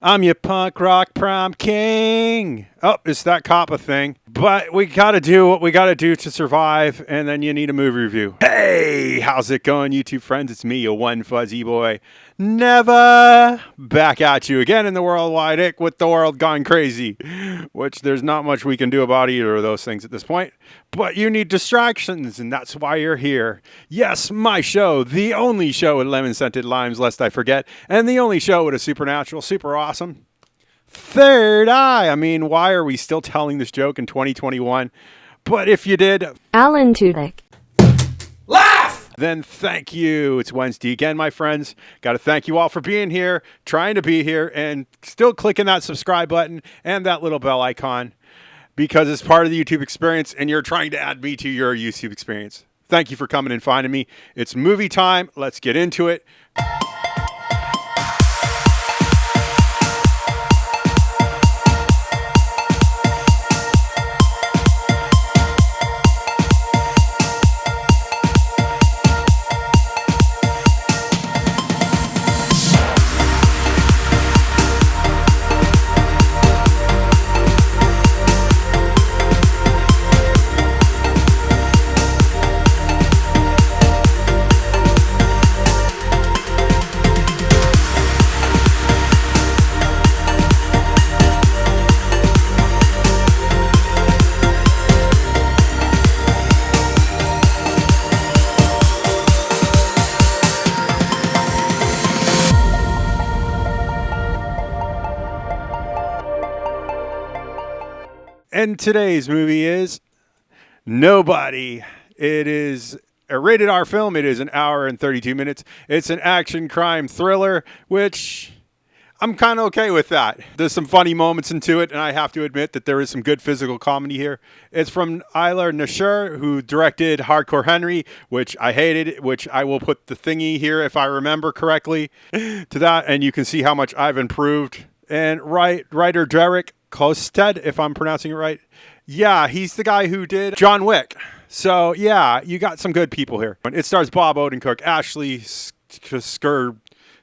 I'm your punk rock prom king. Oh, it's that COPPA thing. But we gotta do what we gotta do to survive, and then you need a movie review. Hey, how's it going, YouTube friends? It's me, your one fuzzy boy. Never back at you again in the worldwide ick with the world gone crazy. Which there's not much we can do about either of those things at this point. But you need distractions, and that's why you're here. Yes, my show, the only show with lemon-scented limes, lest I forget, and the only show with a supernatural, super awesome third eye. I mean, why are we still telling this joke in 2021? But if you did, Alan Tudyk. Laugh! Then thank you. It's Wednesday again, my friends. Got to thank you all for being here, trying to be here, and still clicking that subscribe button and that little bell icon because it's part of the YouTube experience, and you're trying to add me to your YouTube experience. Thank you for coming and finding me. It's movie time. Let's get into it. And today's movie is Nobody. It is a rated R film. It is an hour and 32 minutes. It's an action crime thriller, which I'm kind of okay with that. There's some funny moments into it, and I have to admit that there is some good physical comedy here. It's from Ilya Naishuller, who directed Hardcore Henry, which I hated, which I will put the thingy here if I remember correctly to that, and you can see how much I've improved. And writer Derek Kolstad, if I'm pronouncing it right. Yeah, he's the guy who did John Wick. So, yeah, you got some good people here. It stars Bob Odenkirk, Aleksey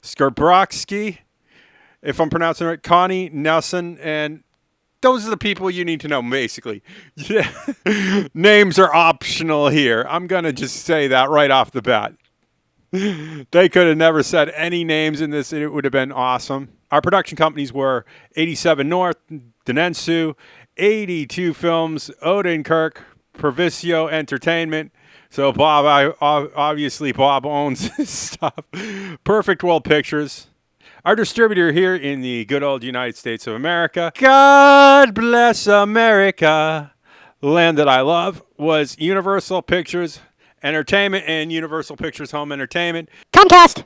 Serebryakov, if I'm pronouncing it right, Connie Nielsen, and those are the people you need to know, basically. Yeah. Names are optional here. I'm going to just say that right off the bat. They could have never said any names in this, and it would have been awesome. Our production companies were 87 North, Denensu, 82 Films, Odenkirk, Provisio Entertainment. So Bob, obviously Bob owns this stuff. Perfect World Pictures. Our distributor here in the good old United States of America, God bless America, land that I love, was Universal Pictures Entertainment and Universal Pictures Home Entertainment. Comcast!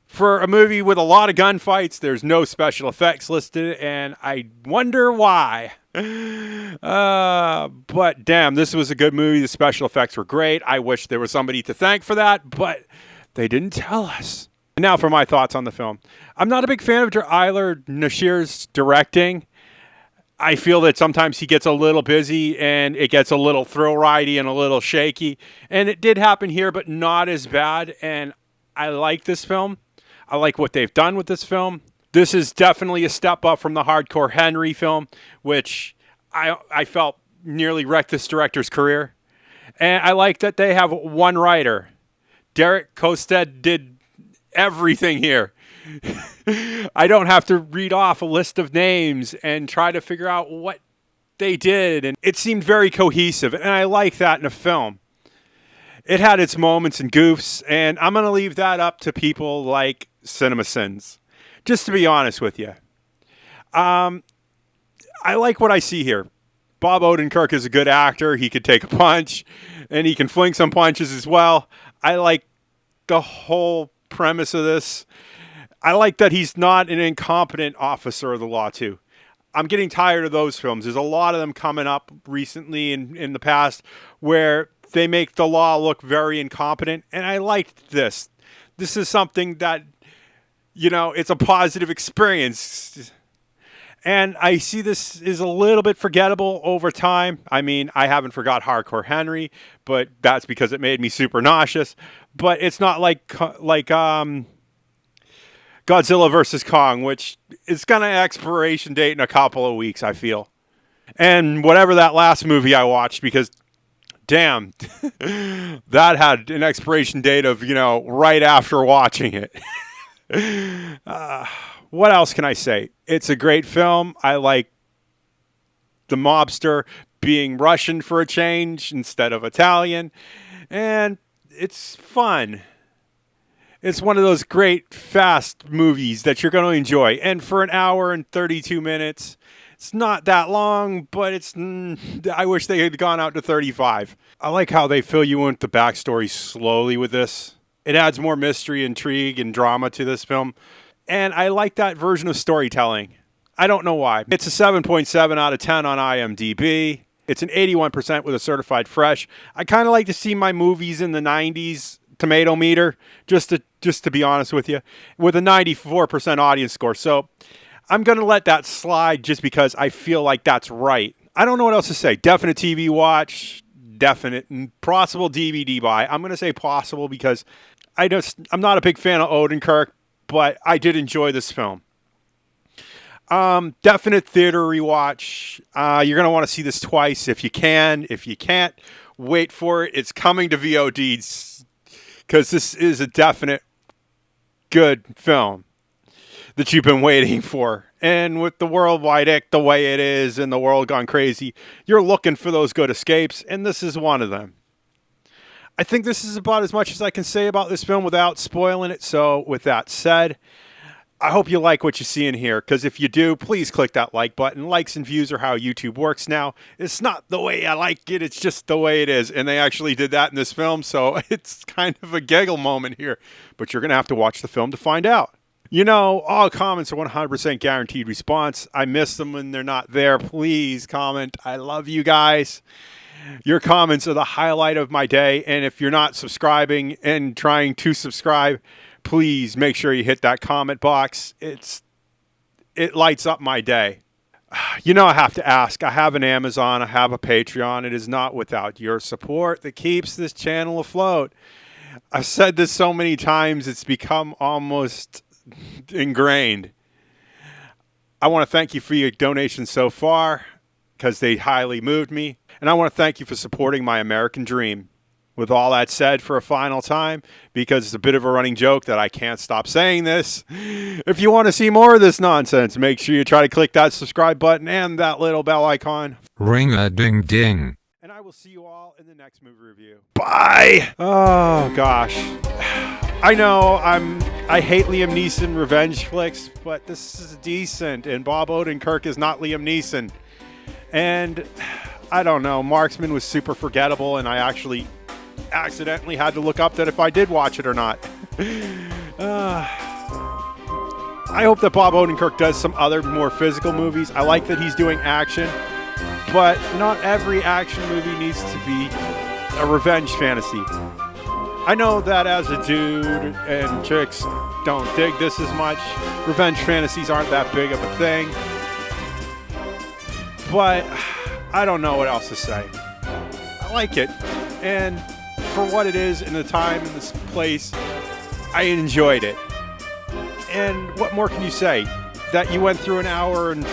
For a movie with a lot of gunfights, there's no special effects listed, and I wonder why. But damn, this was a good movie. The special effects were great. I wish there was somebody to thank for that, but they didn't tell us. Now for my thoughts on the film. I'm not a big fan of Ilya Naishuller's directing. I feel that sometimes he gets a little busy and it gets a little thrill-ridey and a little shaky. And it did happen here, but not as bad. And I like this film. I like what they've done with this film. This is definitely a step up from the Hardcore Henry film, which I felt nearly wrecked this director's career. And I like that they have one writer. Derek Kolstad did everything here. I don't have to read off a list of names and try to figure out what they did. And it seemed very cohesive, and I like that in a film. It had its moments and goofs, and I'm going to leave that up to people like CinemaSins, just to be honest with you. I like what I see here. Bob Odenkirk is a good actor. He could take a punch, and he can fling some punches as well. I like the whole premise of this. I like that he's not an incompetent officer of the law, too. I'm getting tired of those films. There's a lot of them coming up recently in the past where they make the law look very incompetent, and I liked this. This is something that, you know, it's a positive experience. And I see this is a little bit forgettable over time. I mean, I haven't forgot Hardcore Henry, but that's because it made me super nauseous. But it's not like Connie Godzilla vs. Kong, which is going to expiration date in a couple of weeks, I feel. And whatever that last movie I watched, because damn, that had an expiration date of, right after watching it. What else can I say? It's a great film. I like the mobster being Russian for a change instead of Italian. And it's fun. It's one of those great, fast movies that you're going to enjoy. And for an hour and 32 minutes, it's not that long, but I wish they had gone out to 35. I like how they fill you in with the backstory slowly with this. It adds more mystery, intrigue, and drama to this film. And I like that version of storytelling. I don't know why. It's a 7.7 out of 10 on IMDb. It's an 81% with a certified fresh. I kind of like to see my movies in the 90s tomato meter, just to be honest with you, with a 94% audience score. So I'm going to let that slide just because I feel like that's right. I don't know what else to say. Definite TV watch, definite possible DVD buy. I'm going to say possible because I'm not a big fan of Odenkirk, but I did enjoy this film. Definite theater rewatch. You're going to want to see this twice if you can. If you can't, wait for it. It's coming to VOD because this is a definite good film that you've been waiting for. And with the worldwide ick the way it is and the world gone crazy, you're looking for those good escapes, and this is one of them. I think this is about as much as I can say about this film without spoiling it. So with that said, I hope you like what you see in here, because if you do, please click that like button. Likes and views are how YouTube works now. It's not the way I like it, it's just the way it is. And they actually did that in this film, so it's kind of a giggle moment here. But you're going to have to watch the film to find out. All comments are 100% guaranteed response. I miss them when they're not there. Please comment. I love you guys. Your comments are the highlight of my day. And if you're not subscribing and trying to subscribe, please make sure you hit that comment box. It lights up my day. I have to ask. I have an Amazon. I have a Patreon. It is not without your support that keeps this channel afloat. I've said this so many times, it's become almost ingrained. I want to thank you for your donations so far because they highly moved me. And I want to thank you for supporting my American dream. With all that said, for a final time, because it's a bit of a running joke that I can't stop saying this, if you want to see more of this nonsense, make sure you try to click that subscribe button and that little bell icon. Ring-a-ding-ding. And I will see you all in the next movie review. Bye! Oh, gosh. I know I hate Liam Neeson revenge flicks, but this is decent, and Bob Odenkirk is not Liam Neeson. And I don't know, Marksman was super forgettable, and I actually accidentally had to look up that if I did watch it or not. I hope that Bob Odenkirk does some other more physical movies. I like that he's doing action, but not every action movie needs to be a revenge fantasy. I know that as a dude and chicks don't dig this as much. Revenge fantasies aren't that big of a thing. But I don't know what else to say. I like it. And for what it is in the time and this place, I enjoyed it. And what more can you say? That you went through an hour and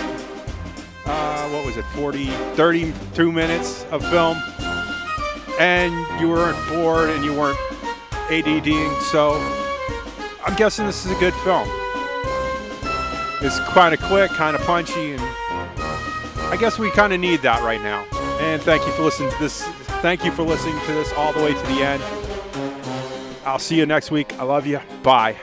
32 minutes of film, and you weren't bored and you weren't ADDing. So I'm guessing this is a good film. It's kind of quick, kind of punchy, and I guess we kind of need that right now. And thank you for listening to this. Thank you for listening to this all the way to the end. I'll see you next week. I love you. Bye.